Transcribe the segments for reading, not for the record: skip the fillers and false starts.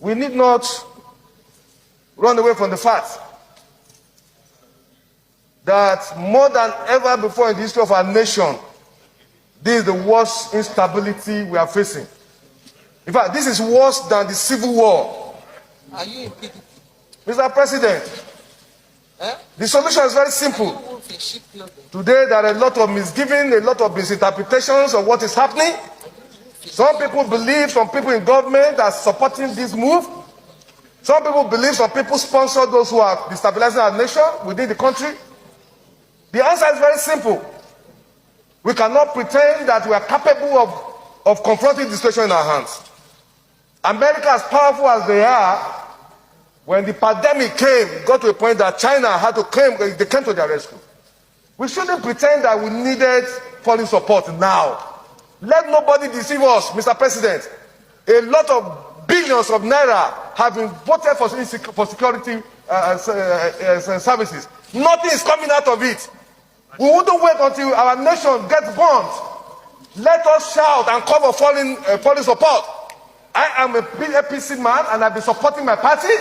we need not run away from the fact that more than ever before in the history of our nation, this is the worst instability we are facing. In fact, this is worse than the Civil War. Are you in PDP? Mr. President, the solution is very simple. Today, there are a lot of misgiving, a lot of misinterpretations of what is happening. Some people believe, some people in government are supporting this move. Some people believe, some people sponsor those who are destabilizing our nation within the country. The answer is very simple. We cannot pretend that we are capable of confronting the situation in our hands. America, as powerful as they are, when the pandemic came, it got to a point that China had to claim, they came to their rescue. We shouldn't pretend that we needed foreign support now. Let nobody deceive us, Mr. President. A lot of billions of naira have been voted for security services. Nothing is coming out of it. We wouldn't wait until our nation gets bombed. Let us shout and call for foreign support. I am a APC man and I've been supporting my party.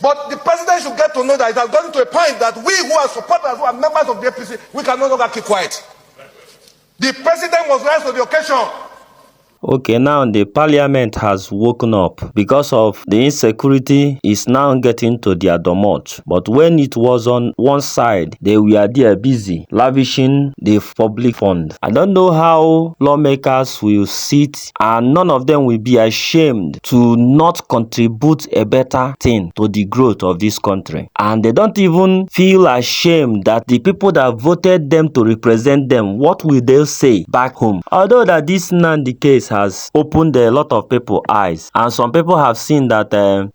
But the president should get to know that it has gotten to a point that we who are supporters, who are members of the APC, we can no longer keep quiet. The president must rise to the occasion. Okay, now the parliament has woken up because of the insecurity is now getting to their domot. But when it was on one side, they were there busy lavishing the public fund. I don't know how lawmakers will sit and none of them will be ashamed to not contribute a better thing to the growth of this country. And they don't even feel ashamed that the people that voted them to represent them, what will they say back home? Although that this Nnamdi case has opened a lot of people's eyes, and some people have seen that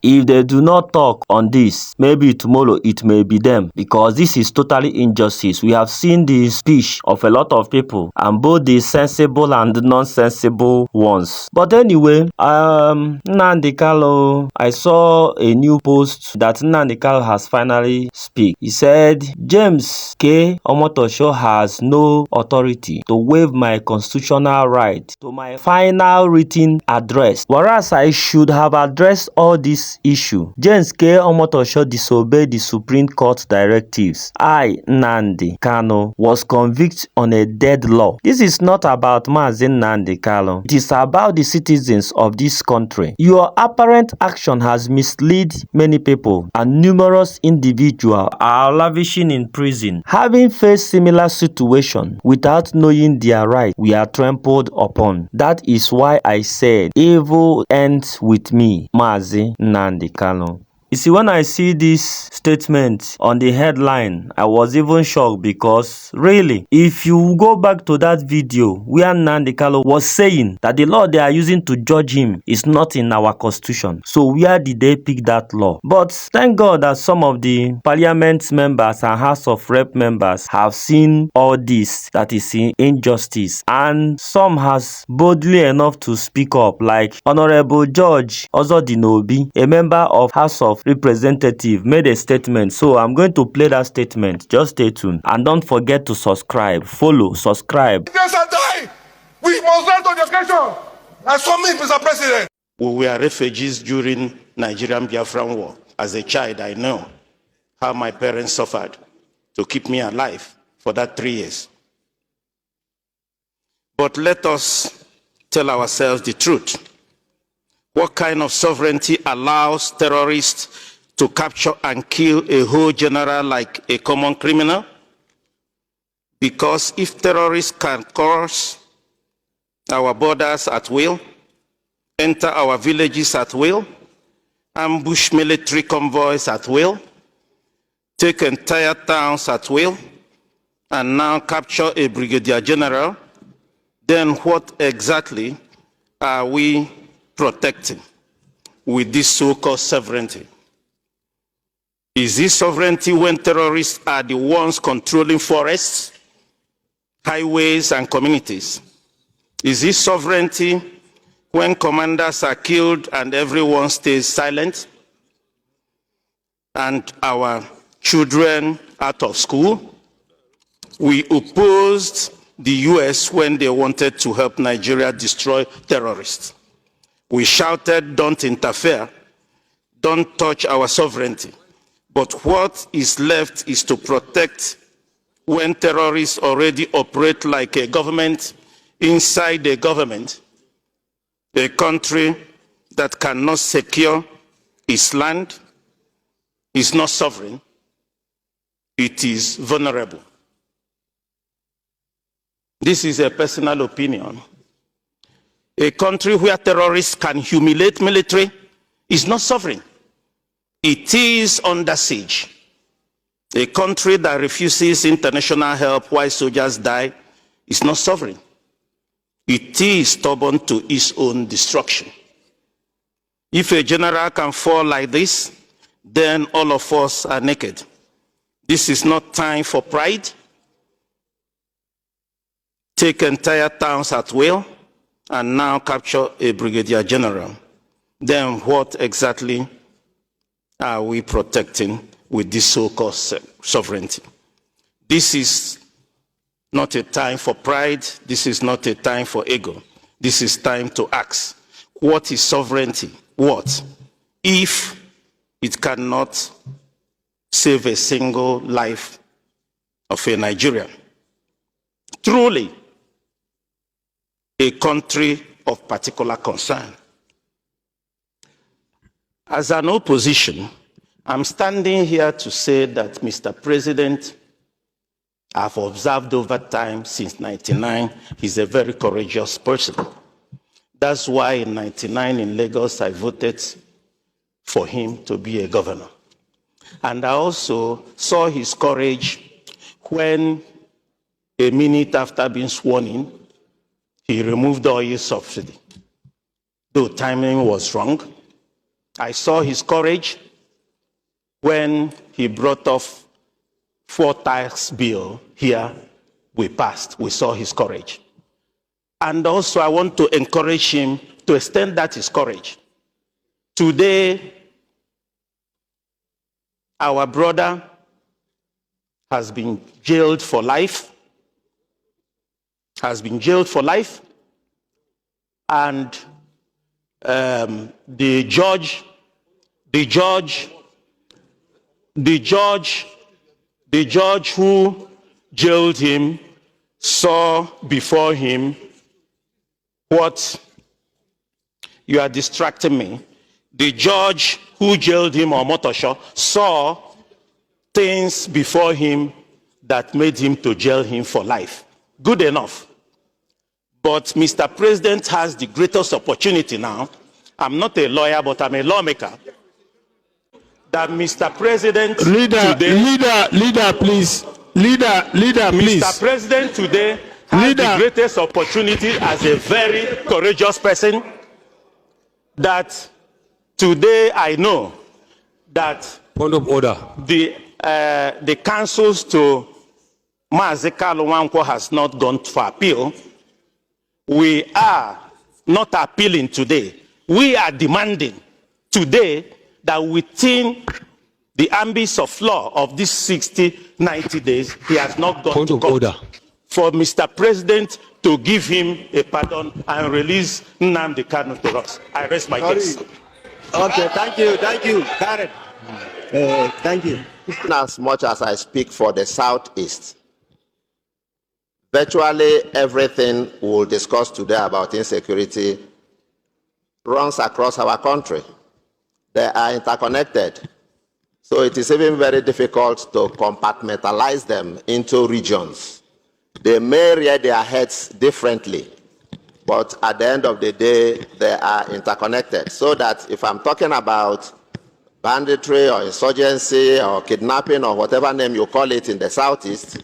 if they do not talk on this, maybe tomorrow it may be them, because this is totally injustice. We have seen the speech of a lot of people, and both the sensible and the non-sensible ones. But anyway, Nnamdi Kanu, I saw a new post that Nnamdi Kanu has finally speak. He said, James K. Omotosho has no authority to waive my constitutional right to my final written address, whereas I should have addressed all this issue. James K. Omotosho disobeyed the Supreme Court directives. I, Nnamdi Kanu, was convicted on a dead law. This is not about Mazen Nnamdi Kanu. It is about the citizens of this country. Your apparent action has misled many people, and numerous individuals are lavishing in prison. Having faced similar situation without knowing their right, we are trampled upon. That is why I said, evil ends with me, Mazi Nnamdi Kanu. You see, when I see this statement on the headline, I was even shocked because, really, if you go back to that video where Nnamdi Kanu was saying that the law they are using to judge him is not in our constitution. So where did they pick that law? But thank God that some of the parliament members and House of Rep members have seen all this, that is injustice, and some has boldly enough to speak up, like Honorable George Ozodinobi, a member of House of Representative, made a statement. So I'm going to play that statement. Just stay tuned and don't forget to subscribe, follow, subscribe. Yes, I die. We must learn to the occasion. As for me, Mr. President. We were refugees during Nigerian Biafran war. As a child, I know how my parents suffered to keep me alive for that 3 years. But let us tell ourselves the truth. What kind of sovereignty allows terrorists to capture and kill a whole general like a common criminal? Because if terrorists can cross our borders at will, enter our villages at will, ambush military convoys at will, take entire towns at will, and now capture a brigadier general, then what exactly are we protecting with this so-called sovereignty? Is this sovereignty when terrorists are the ones controlling forests, highways, and communities? Is this sovereignty when commanders are killed and everyone stays silent, and our children out of school? We opposed the US when they wanted to help Nigeria destroy terrorists. We shouted, "Don't interfere," don't touch our sovereignty. But what is left is to protect when terrorists already operate like a government inside a government, a country that cannot secure its land is not sovereign, it is vulnerable. This is a personal opinion. A country where terrorists can humiliate military is not sovereign. It is under siege. A country that refuses international help while soldiers die is not sovereign. It is stubborn to its own destruction. If a general can fall like this, then all of us are naked. This is not time for pride. Take entire towns at will and now capture a brigadier general. Then what exactly are we protecting with this so-called sovereignty? This is not a time for pride. This is not a time for ego. This is time to ask, what is sovereignty? What if it cannot save a single life of a Nigerian? Truly, a country of particular concern. As an opposition, I'm standing here to say that, Mr. President, I've observed over time since 99, he's a very courageous person. That's why in 99 in Lagos, I voted for him to be a governor. And I also saw his courage when, a minute after being sworn in, he removed the oil subsidy. Though timing was wrong, I saw his courage when he brought off 4 tax bill here, we passed. We saw his courage. And also I want to encourage him to extend that his courage. Today, our brother has been jailed for life, and the judge who jailed him saw before him what you are distracting me. The judge who jailed him on Motosho saw things before him that made him to jail him for life. Good enough. But Mr. President has the greatest opportunity now. I'm not a lawyer, but I'm a lawmaker. That Mr. President Leader, please. Mr. President today has the greatest opportunity as a very courageous person, that today I know that point of order. The counsels to Mazi Kalu Nwankwo has not gone for appeal. We are not appealing today. We are demanding today that within the ambits of law of these 60-90 days, he has not gone to court. Order. For Mr. President to give him a pardon and release Nnamdi Kanu to us. I rest my case. Okay, thank you, Karen. Thank you. As much as I speak for the Southeast, virtually everything we'll discuss today about insecurity runs across our country. They are interconnected. So it is even very difficult to compartmentalize them into regions. They may rear their heads differently, but at the end of the day, they are interconnected. So that if I'm talking about banditry or insurgency or kidnapping or whatever name you call it in the Southeast,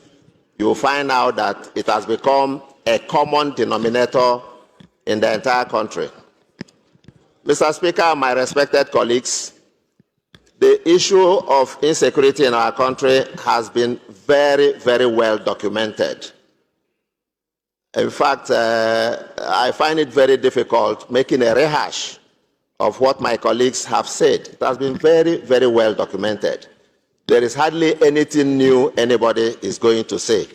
you will find out that it has become a common denominator in the entire country. Mr. Speaker, my respected colleagues, the issue of insecurity in our country has been very, very well documented. In fact, I find it very difficult making a rehash of what my colleagues have said. It has been very, very well documented. There is hardly anything new anybody is going to say.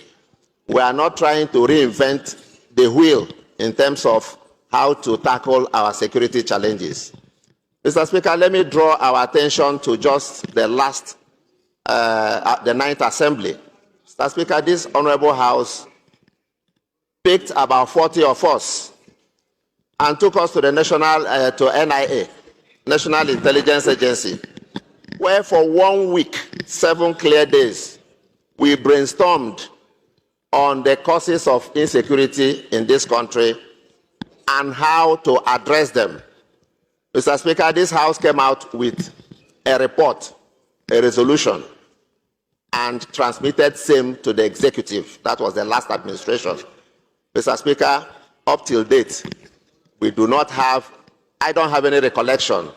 We are not trying to reinvent the wheel in terms of how to tackle our security challenges. Mr. Speaker, let me draw our attention to just the last, the 9th Assembly. Mr. Speaker, this Honorable House picked about 40 of us and took us to the to NIA, National Intelligence Agency, where for 1 week, 7 clear days, we brainstormed on the causes of insecurity in this country and how to address them. Mr. Speaker, this House came out with a report, a resolution, and transmitted same to the executive. That was the last administration. Mr. Speaker, up till date, I don't have any recollection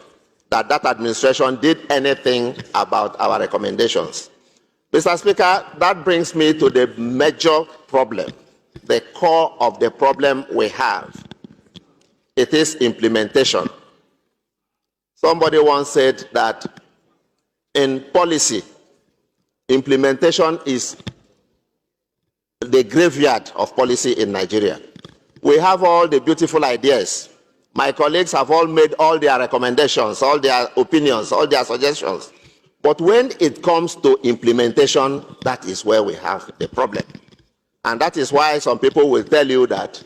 that that administration did anything about our recommendations. Mr. Speaker, that brings me to the major problem, the core of the problem we have. It is implementation. Somebody once said that in policy, implementation is the graveyard of policy in Nigeria. We have all the beautiful ideas. My colleagues have all made all their recommendations, all their opinions, all their suggestions. But when it comes to implementation, that is where we have the problem. And that is why some people will tell you that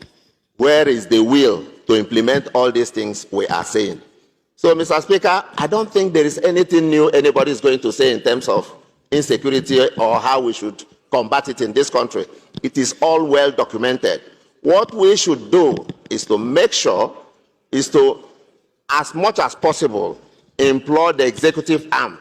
where is the will to implement all these things we are saying. So, Mr. Speaker, I don't think there is anything new anybody is going to say in terms of insecurity or how we should combat it in this country. It is all well documented. What we should do is to make sure, is to, as much as possible, employ the executive arm.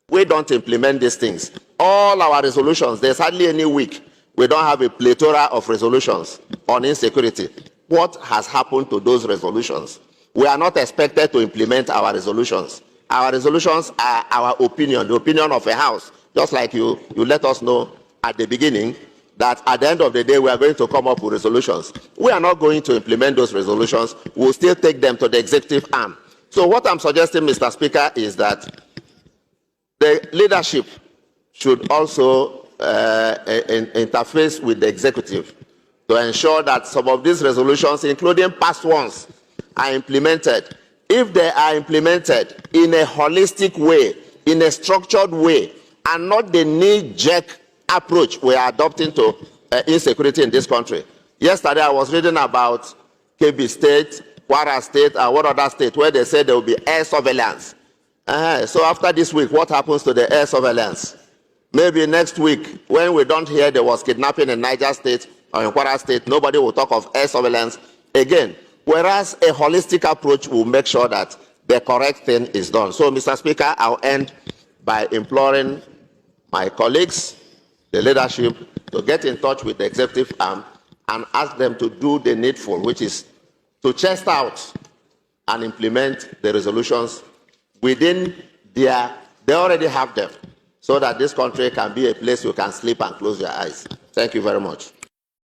We don't implement these things. All our resolutions, there's hardly any week we don't have a plethora of resolutions on insecurity. What has happened to those resolutions? We are not expected to implement our resolutions. Our resolutions are our opinion, the opinion of a house. Just like you let us know at the beginning that at the end of the day we are going to come up with resolutions. We are not going to implement those resolutions. We'll still take them to the executive arm. So what I'm suggesting, Mr. Speaker, is that the leadership should also interface with the executive to ensure that some of these resolutions, including past ones, are implemented. If they are implemented in a holistic way, in a structured way, and not the knee-jerk approach we are adopting to insecurity in this country. Yesterday, I was reading about Kebbi State, Kwara State, and what other state, where they said there will be air surveillance. So after this week, what happens to the air surveillance? Maybe next week, when we don't hear there was kidnapping in Niger State or in Kwara State, nobody will talk of air surveillance again. Whereas a holistic approach will make sure that the correct thing is done. So, Mr. Speaker, I'll end by imploring my colleagues, the leadership, to get in touch with the executive arm and ask them to do the needful, which is to chest out and implement the resolutions within they already have them, so that this country can be a place you can sleep and close your eyes. Thank you very much.